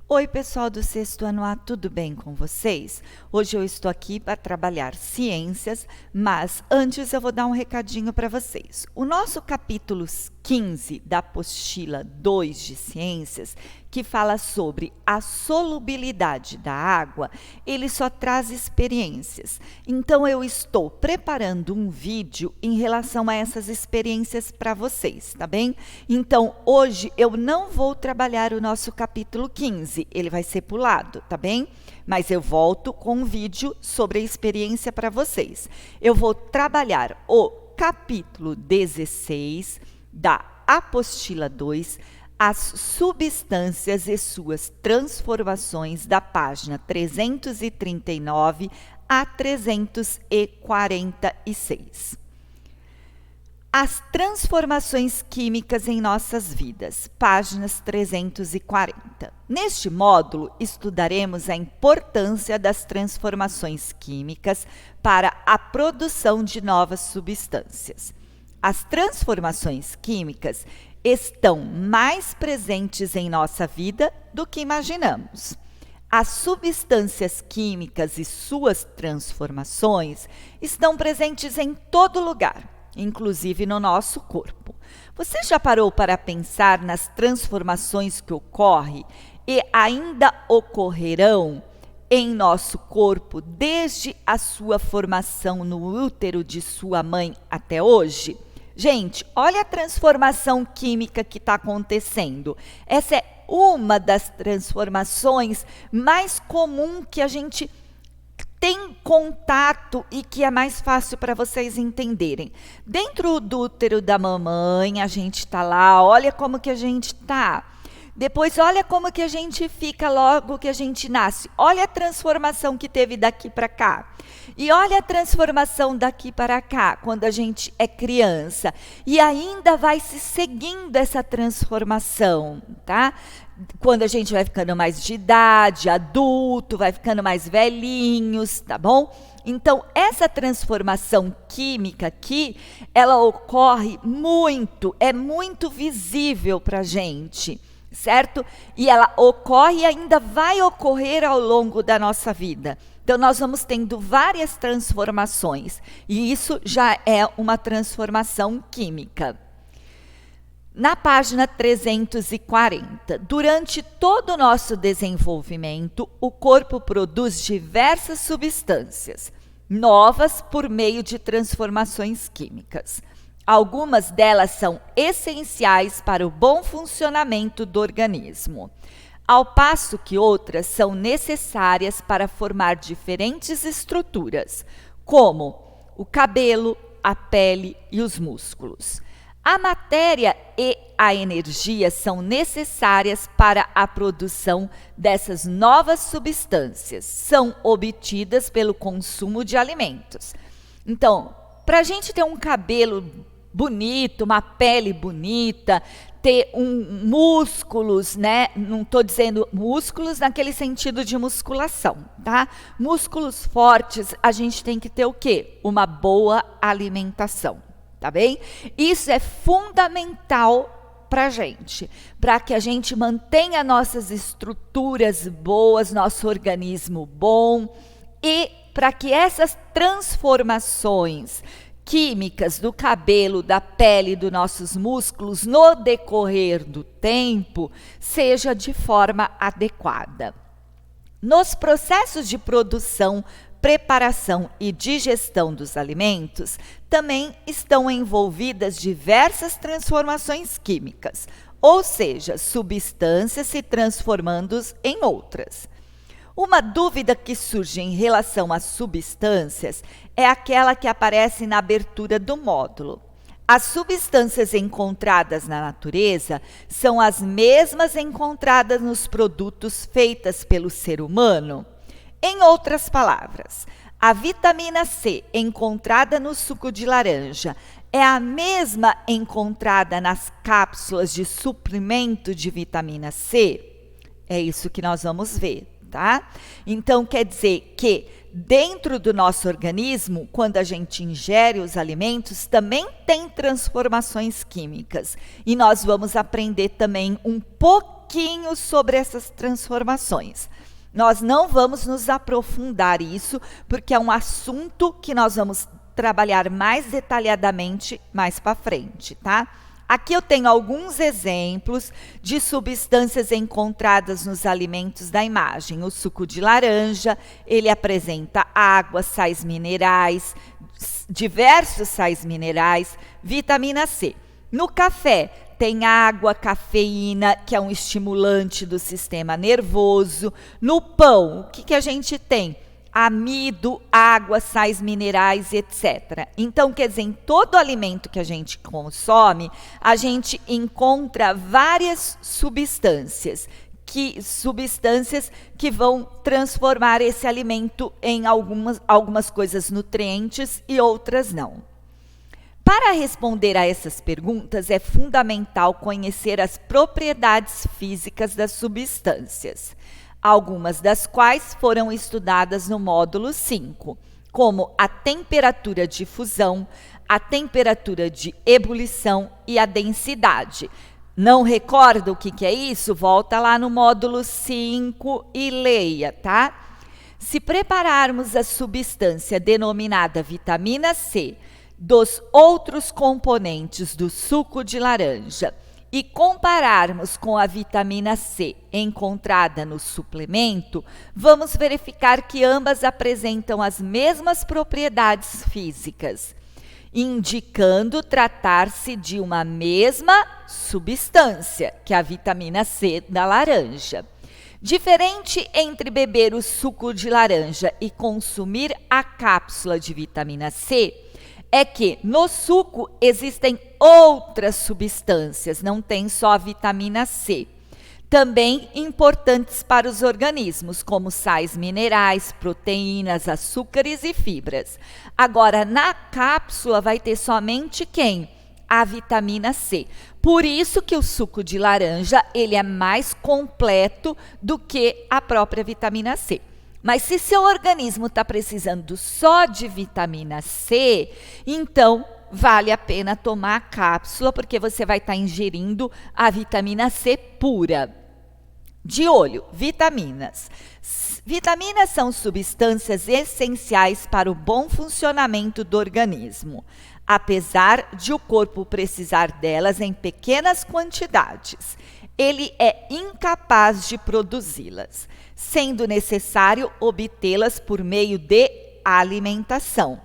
Oi, pessoal do sexto ano A, tudo bem com vocês? Hoje eu estou aqui para trabalhar ciências, mas antes eu vou dar um recadinho para vocês. O nosso capítulo 15 da apostila 2 de ciências, que fala sobre a solubilidade da água, ele só traz experiências. Então eu estou preparando um vídeo em relação a essas experiências para vocês, tá bem? Então hoje eu não vou trabalhar o nosso capítulo 15, ele vai ser pulado, tá bem? Mas eu volto com um vídeo sobre a experiência para vocês. Eu vou trabalhar o capítulo 16 da apostila 2, as substâncias e suas transformações, da página 339 a 346. As transformações químicas em nossas vidas, páginas 340. Neste módulo, estudaremos a importância das transformações químicas para a produção de novas substâncias. As transformações químicas estão mais presentes em nossa vida do que imaginamos. As substâncias químicas e suas transformações estão presentes em todo lugar, inclusive no nosso corpo. Você já parou para pensar nas transformações que ocorrem e ainda ocorrerão em nosso corpo desde a sua formação no útero de sua mãe até hoje? Gente, olha a transformação química que está acontecendo. Essa é uma das transformações mais comum que a gente tem contato e que é mais fácil para vocês entenderem. Dentro do útero da mamãe, a gente está lá, olha como que a gente está. Depois, olha como que a gente fica logo que a gente nasce. Olha a transformação que teve daqui para cá. E olha a transformação daqui para cá, quando a gente é criança. E ainda vai se seguindo essa transformação, tá? Quando a gente vai ficando mais de idade, adulto, vai ficando mais velhinhos, tá bom? Então, essa transformação química aqui, ela ocorre muito, é muito visível para a gente, certo? E ela ocorre e ainda vai ocorrer ao longo da nossa vida. Então, nós vamos tendo várias transformações, e isso já é uma transformação química. Na página 340, durante todo o nosso desenvolvimento, o corpo produz diversas substâncias novas por meio de transformações químicas. Algumas delas são essenciais para o bom funcionamento do organismo, ao passo que outras são necessárias para formar diferentes estruturas, como o cabelo, a pele e os músculos. A matéria e a energia são necessárias para a produção dessas novas substâncias. São obtidas pelo consumo de alimentos. Então, para a gente ter um cabelo bonito, uma pele bonita, ter músculos, né? Não estou dizendo músculos naquele sentido de musculação, tá? Músculos fortes, a gente tem que ter o quê? Uma boa alimentação. Tá bem? Isso é fundamental para a gente, para que a gente mantenha nossas estruturas boas, nosso organismo bom, e para que essas transformações químicas do cabelo, da pele, dos nossos músculos, no decorrer do tempo, seja de forma adequada. Nos processos de produção, preparação e digestão dos alimentos, também estão envolvidas diversas transformações químicas, ou seja, substâncias se transformando em outras. Uma dúvida que surge em relação às substâncias é aquela que aparece na abertura do módulo. As substâncias encontradas na natureza são as mesmas encontradas nos produtos feitos pelo ser humano? Em outras palavras, a vitamina C encontrada no suco de laranja é a mesma encontrada nas cápsulas de suprimento de vitamina C? É isso que nós vamos ver, tá? Então, quer dizer que dentro do nosso organismo, quando a gente ingere os alimentos, também tem transformações químicas. E nós vamos aprender também um pouquinho sobre essas transformações. Nós não vamos nos aprofundar isso, porque é um assunto que nós vamos trabalhar mais detalhadamente mais para frente, tá? Aqui eu tenho alguns exemplos de substâncias encontradas nos alimentos da imagem. O suco de laranja, ele apresenta água, sais minerais, diversos sais minerais, vitamina C. No café, tem água, cafeína, que é um estimulante do sistema nervoso. No pão, o que a gente tem? Amido, água, sais minerais, etc. Então, quer dizer, em todo alimento que a gente consome, a gente encontra várias substâncias que vão transformar esse alimento em algumas coisas nutrientes e outras não. Para responder a essas perguntas, é fundamental conhecer as propriedades físicas das substâncias, algumas das quais foram estudadas no módulo 5, como a temperatura de fusão, a temperatura de ebulição e a densidade. Não recorda o que é isso? Volta lá no módulo 5 e leia, tá? Se prepararmos a substância denominada vitamina C dos outros componentes do suco de laranja e compararmos com a vitamina C encontrada no suplemento, vamos verificar que ambas apresentam as mesmas propriedades físicas, indicando tratar-se de uma mesma substância, que é a vitamina C da laranja. Diferente entre beber o suco de laranja e consumir a cápsula de vitamina C, é que no suco existem outras substâncias, não tem só a vitamina C. Também importantes para os organismos, como sais minerais, proteínas, açúcares e fibras. Agora, na cápsula vai ter somente quem? A vitamina C. Por isso que o suco de laranja, ele é mais completo do que a própria vitamina C. Mas se seu organismo está precisando só de vitamina C, então vale a pena tomar a cápsula, porque você vai estar ingerindo a vitamina C pura. De olho, vitaminas. Vitaminas são substâncias essenciais para o bom funcionamento do organismo, apesar de o corpo precisar delas em pequenas quantidades. Ele é incapaz de produzi-las, sendo necessário obtê-las por meio de alimentação.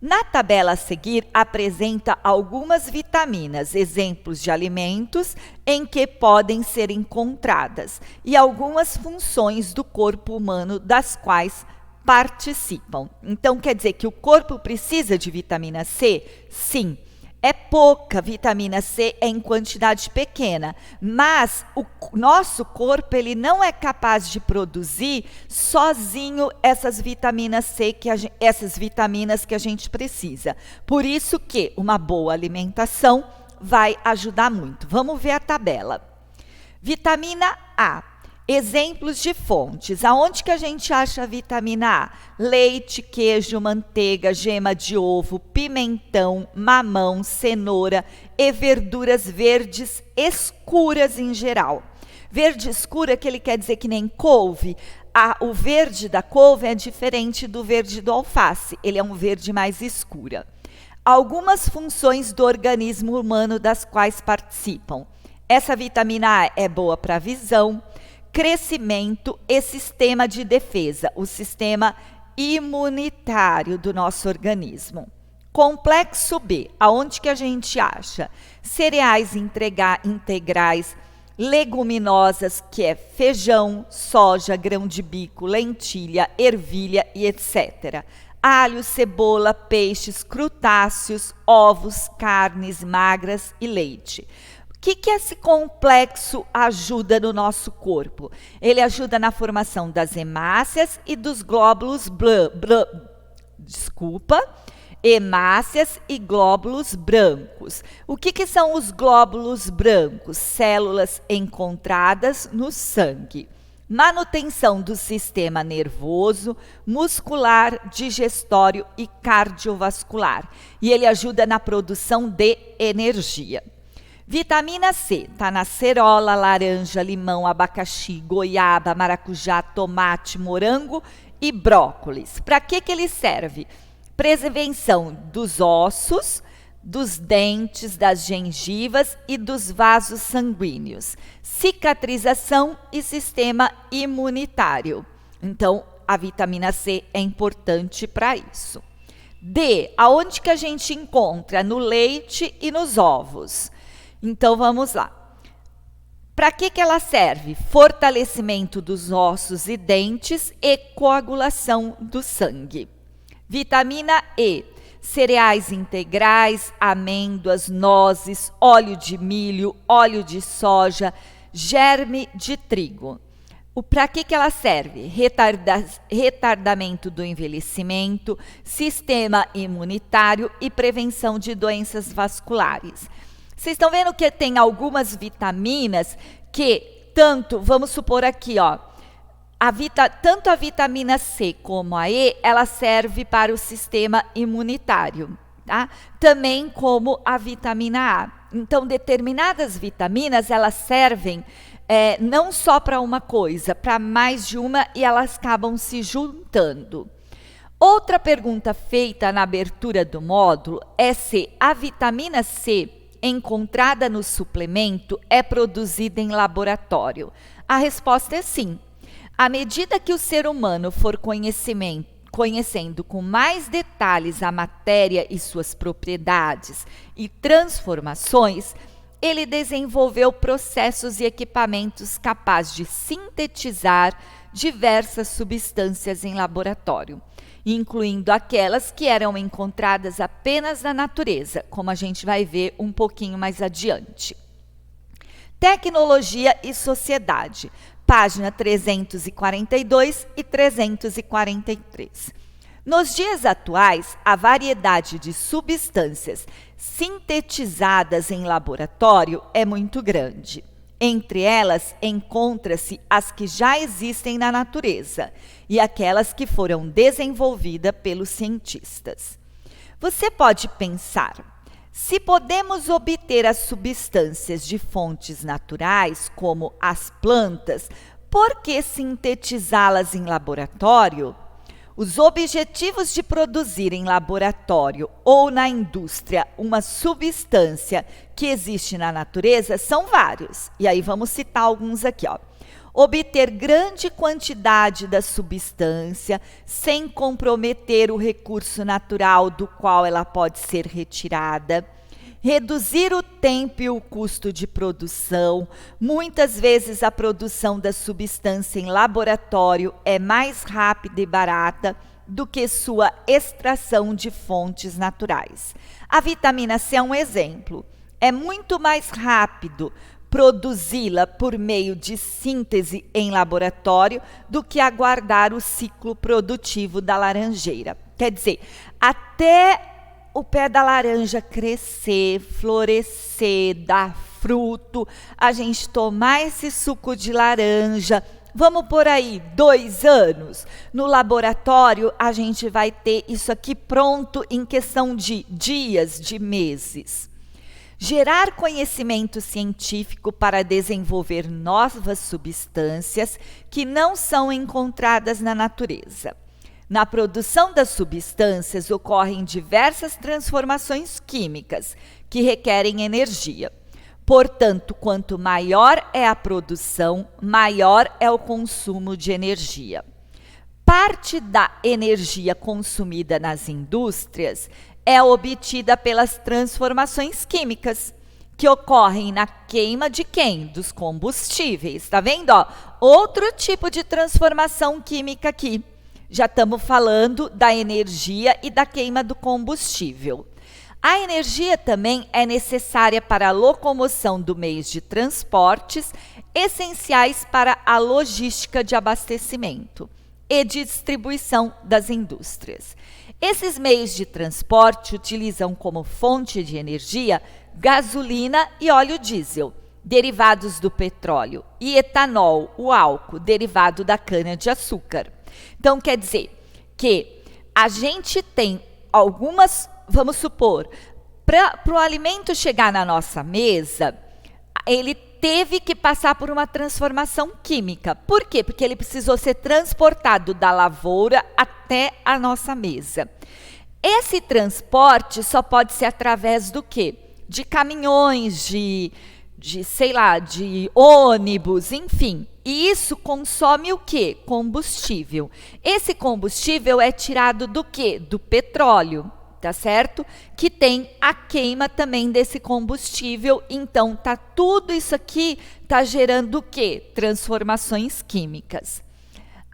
Na tabela a seguir, apresenta algumas vitaminas, exemplos de alimentos em que podem ser encontradas e algumas funções do corpo humano das quais participam. Então, quer dizer que o corpo precisa de vitamina C? Sim. É pouca vitamina C, é em quantidade pequena, mas o nosso corpo ele não é capaz de produzir sozinho essas vitaminas C, essas vitaminas que a gente precisa. Por isso que uma boa alimentação vai ajudar muito. Vamos ver a tabela. Vitamina A. Exemplos de fontes. Aonde que a gente acha a vitamina A? Leite, queijo, manteiga, gema de ovo, pimentão, mamão, cenoura e verduras verdes escuras em geral. Verde escura, que ele quer dizer que nem couve. O verde da couve é diferente do verde do alface. Ele é um verde mais escura. Algumas funções do organismo humano das quais participam. Essa vitamina A é boa para a visão, crescimento e sistema de defesa, o sistema imunitário do nosso organismo. Complexo B, aonde que a gente acha? Cereais integrais, leguminosas, que é feijão, soja, grão de bico, lentilha, ervilha e etc. Alho, cebola, peixes, crutáceos, ovos, carnes magras e leite. O que esse complexo ajuda no nosso corpo? Ele ajuda na formação das hemácias e dos glóbulos hemácias e glóbulos brancos. O que são os glóbulos brancos? Células encontradas no sangue. manutenção do sistema nervoso, muscular, digestório e cardiovascular. E ele ajuda na produção de energia. Vitamina C está na cerola, laranja, limão, abacaxi, goiaba, maracujá, tomate, morango e brócolis. Para que ele serve? Prevenção dos ossos, dos dentes, das gengivas e dos vasos sanguíneos, cicatrização e sistema imunitário. Então, a vitamina C é importante para isso. D, aonde que a gente encontra? No leite e nos ovos. Então, vamos lá. Para que ela serve? Fortalecimento dos ossos e dentes e coagulação do sangue. Vitamina E, cereais integrais, amêndoas, nozes, óleo de milho, óleo de soja, germe de trigo. Para que ela serve? Retardamento do envelhecimento, sistema imunitário e prevenção de doenças vasculares. Vocês estão vendo que tem algumas vitaminas que vamos supor aqui, ó, tanto a vitamina C como a E, ela serve para o sistema imunitário, tá? Também como a vitamina A. Então, determinadas vitaminas, elas servem não só para uma coisa, para mais de uma e elas acabam se juntando. Outra pergunta feita na abertura do módulo é se a vitamina C encontrada no suplemento é produzida em laboratório. A resposta é sim. À medida que o ser humano for conhecendo com mais detalhes a matéria e suas propriedades e transformações, ele desenvolveu processos e equipamentos capazes de sintetizar diversas substâncias em laboratório, incluindo aquelas que eram encontradas apenas na natureza, como a gente vai ver um pouquinho mais adiante. Tecnologia e sociedade, página 342 e 343. Nos dias atuais, a variedade de substâncias sintetizadas em laboratório é muito grande. Entre elas, encontra-se as que já existem na natureza e aquelas que foram desenvolvidas pelos cientistas. Você pode pensar, se podemos obter as substâncias de fontes naturais, como as plantas, por que sintetizá-las em laboratório? Os objetivos de produzir em laboratório ou na indústria uma substância que existe na natureza são vários. E aí vamos citar alguns aqui, ó. Obter grande quantidade da substância sem comprometer o recurso natural do qual ela pode ser retirada. Reduzir o tempo e o custo de produção. Muitas vezes a produção da substância em laboratório é mais rápida e barata do que sua extração de fontes naturais. A vitamina C é um exemplo. É muito mais rápido produzi-la por meio de síntese em laboratório do que aguardar o ciclo produtivo da laranjeira. Quer dizer, até o pé da laranja crescer, florescer, dar fruto, a gente tomar esse suco de laranja, vamos por aí, 2 anos. No laboratório, a gente vai ter isso aqui pronto em questão de dias, de meses. Gerar conhecimento científico para desenvolver novas substâncias que não são encontradas na natureza. Na produção das substâncias ocorrem diversas transformações químicas que requerem energia. Portanto, quanto maior é a produção, maior é o consumo de energia. Parte da energia consumida nas indústrias é obtida pelas transformações químicas, que ocorrem na queima de quem? Dos combustíveis. Está vendo? Ó? Outro tipo de transformação química aqui. Já estamos falando da energia e da queima do combustível. A energia também é necessária para a locomoção do meios de transportes, essenciais para a logística de abastecimento e de distribuição das indústrias. Esses meios de transporte utilizam como fonte de energia gasolina e óleo diesel. derivados do petróleo, e etanol, o álcool, derivado da cana-de-açúcar. Então, quer dizer que a gente tem algumas, vamos supor, para o alimento chegar na nossa mesa, ele teve que passar por uma transformação química. Por quê? Porque ele precisou ser transportado da lavoura até a nossa mesa. Esse transporte só pode ser através do quê? De caminhões, de ônibus, enfim. E isso consome o quê? Combustível. Esse combustível é tirado do quê? Do petróleo, tá certo? Que tem a queima também desse combustível. Então, tudo isso aqui tá gerando o quê? Transformações químicas.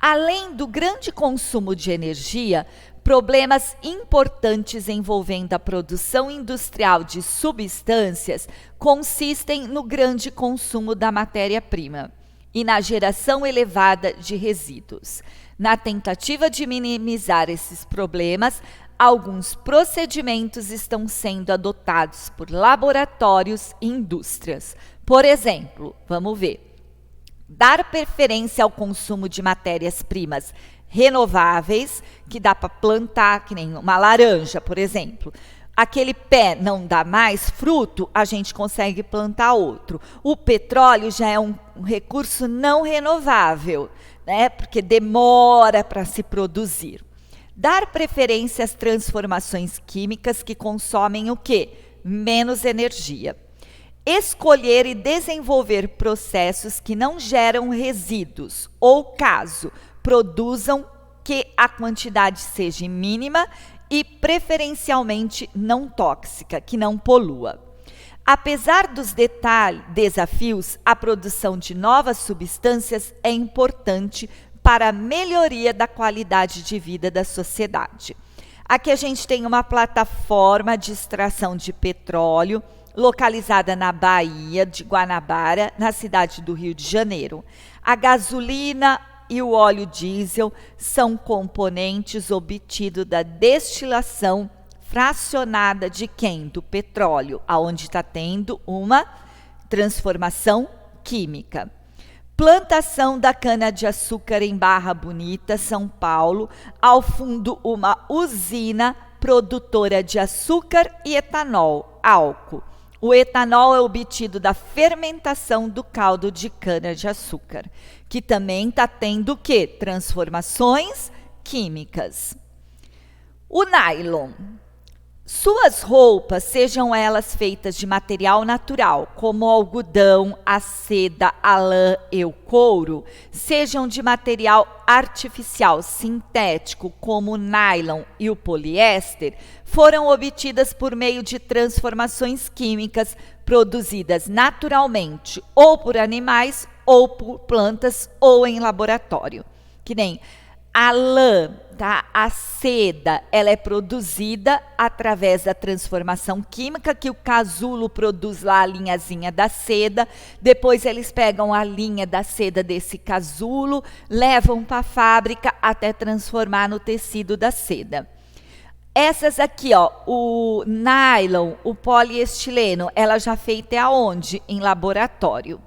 Além do grande consumo de energia, problemas importantes envolvendo a produção industrial de substâncias consistem no grande consumo da matéria-prima e na geração elevada de resíduos. Na tentativa de minimizar esses problemas, alguns procedimentos estão sendo adotados por laboratórios e indústrias. Por exemplo, vamos ver, dar preferência ao consumo de matérias-primas renováveis, que dá para plantar, que nem uma laranja, por exemplo. Aquele pé não dá mais fruto, a gente consegue plantar outro. O petróleo já é um recurso não renovável, né? Porque demora para se produzir. Dar preferência às transformações químicas que consomem o quê? Menos energia. Escolher e desenvolver processos que não geram resíduos ou, caso produzam, que a quantidade seja mínima e preferencialmente não tóxica, que não polua. Apesar dos desafios, a produção de novas substâncias é importante para a melhoria da qualidade de vida da sociedade. Aqui a gente tem uma plataforma de extração de petróleo localizada na Baía de Guanabara, na cidade do Rio de Janeiro. A gasolina e o óleo diesel são componentes obtidos da destilação fracionada de quem? Do petróleo, aonde está tendo uma transformação química. Plantação da cana-de-açúcar em Barra Bonita, São Paulo, ao fundo uma usina produtora de açúcar e etanol, álcool. O etanol é obtido da fermentação do caldo de cana-de-açúcar, que também está tendo o quê? Transformações químicas. O nylon. Suas roupas, sejam elas feitas de material natural, como o algodão, a seda, a lã e o couro, sejam de material artificial sintético, como o nylon e o poliéster, foram obtidas por meio de transformações químicas produzidas naturalmente, ou por animais, ou por plantas, ou em laboratório. Que nem a lã, tá? A seda, ela é produzida através da transformação química, que o casulo produz lá a linhazinha da seda, depois eles pegam a linha da seda desse casulo, levam para a fábrica até transformar no tecido da seda. Essas aqui, ó, o nylon, o poliestileno, ela já feita aonde? Em laboratório.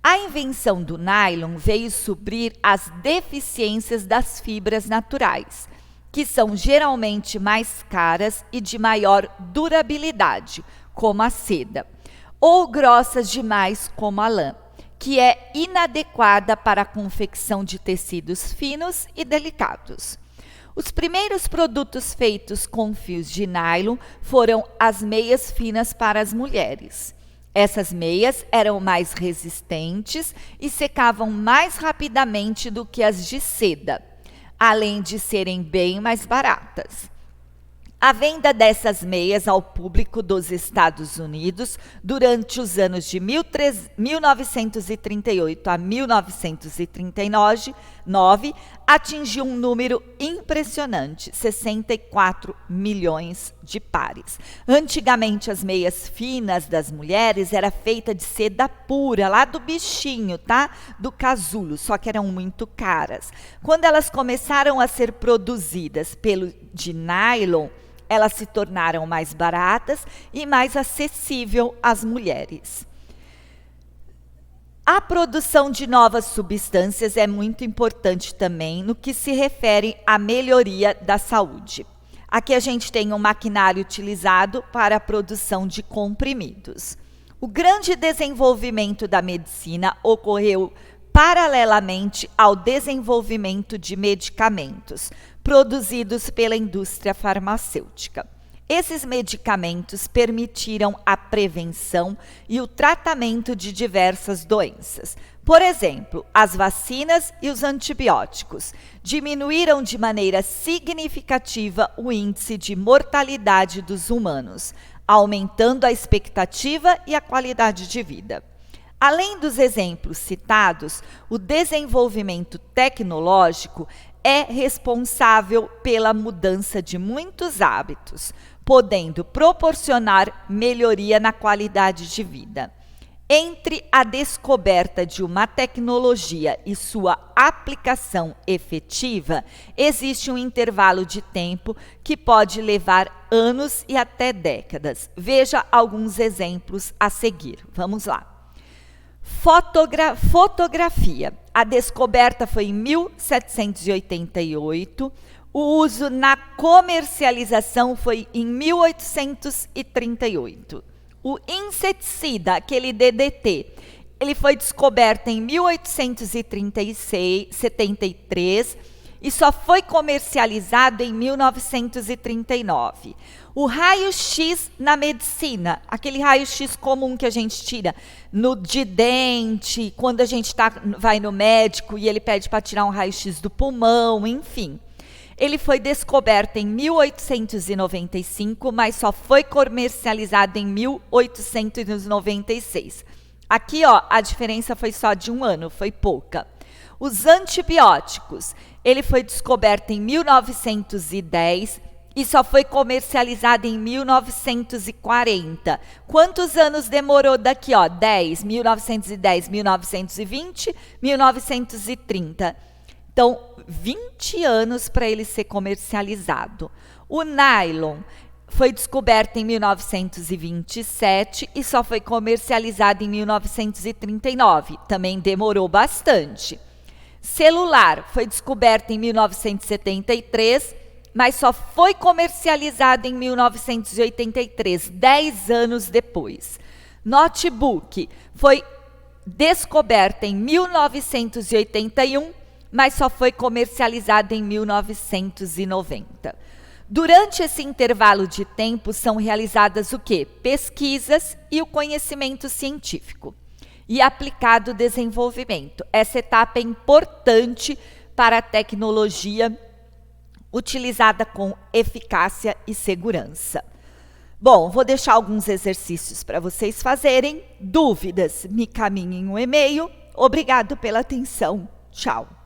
A invenção do nylon veio suprir as deficiências das fibras naturais, que são geralmente mais caras e de maior durabilidade, como a seda, ou grossas demais, como a lã, que é inadequada para a confecção de tecidos finos e delicados. Os primeiros produtos feitos com fios de nylon foram as meias finas para as mulheres. Essas meias eram mais resistentes e secavam mais rapidamente do que as de seda, além de serem bem mais baratas. A venda dessas meias ao público dos Estados Unidos durante os anos de 1938 a 1939 atingiu um número impressionante, 64 milhões de pares. Antigamente, as meias finas das mulheres eram feitas de seda pura, lá do bichinho, tá? Do casulo, só que eram muito caras. Quando elas começaram a ser produzidas de nylon, elas se tornaram mais baratas e mais acessível às mulheres. A produção de novas substâncias é muito importante também no que se refere à melhoria da saúde. Aqui a gente tem um maquinário utilizado para a produção de comprimidos. O grande desenvolvimento da medicina ocorreu paralelamente ao desenvolvimento de medicamentos produzidos pela indústria farmacêutica. Esses medicamentos permitiram a prevenção e o tratamento de diversas doenças. Por exemplo, as vacinas e os antibióticos diminuíram de maneira significativa o índice de mortalidade dos humanos, aumentando a expectativa e a qualidade de vida. Além dos exemplos citados, o desenvolvimento tecnológico é responsável pela mudança de muitos hábitos, podendo proporcionar melhoria na qualidade de vida. Entre a descoberta de uma tecnologia e sua aplicação efetiva, existe um intervalo de tempo que pode levar anos e até décadas. Veja alguns exemplos a seguir. Vamos lá. Fotografia. A descoberta foi em 1788. O uso na comercialização foi em 1838. O inseticida, aquele DDT, ele foi descoberto em 1873 e só foi comercializado em 1939. O raio-x na medicina, aquele raio-x comum que a gente tira de dente, quando a gente vai no médico e ele pede para tirar um raio-x do pulmão, enfim. Ele foi descoberto em 1895, mas só foi comercializado em 1896. Aqui, ó, a diferença foi só de um ano, foi pouca. Os antibióticos, ele foi descoberto em 1910 e só foi comercializado em 1940. Quantos anos demorou daqui, ó? 10, 1910, 1920, 1930. Então, 20 anos para ele ser comercializado. O nylon foi descoberto em 1927 e só foi comercializado em 1939. Também demorou bastante. Celular foi descoberto em 1973, mas só foi comercializado em 1983, 10 anos depois. Notebook foi descoberto em 1981, mas só foi comercializado em 1990. Durante esse intervalo de tempo são realizadas o quê? Pesquisas e o conhecimento científico e aplicado o desenvolvimento. Essa etapa é importante para a tecnologia utilizada com eficácia e segurança. Bom, vou deixar alguns exercícios para vocês fazerem. Dúvidas, me caminhem um e-mail. Obrigado pela atenção. Tchau.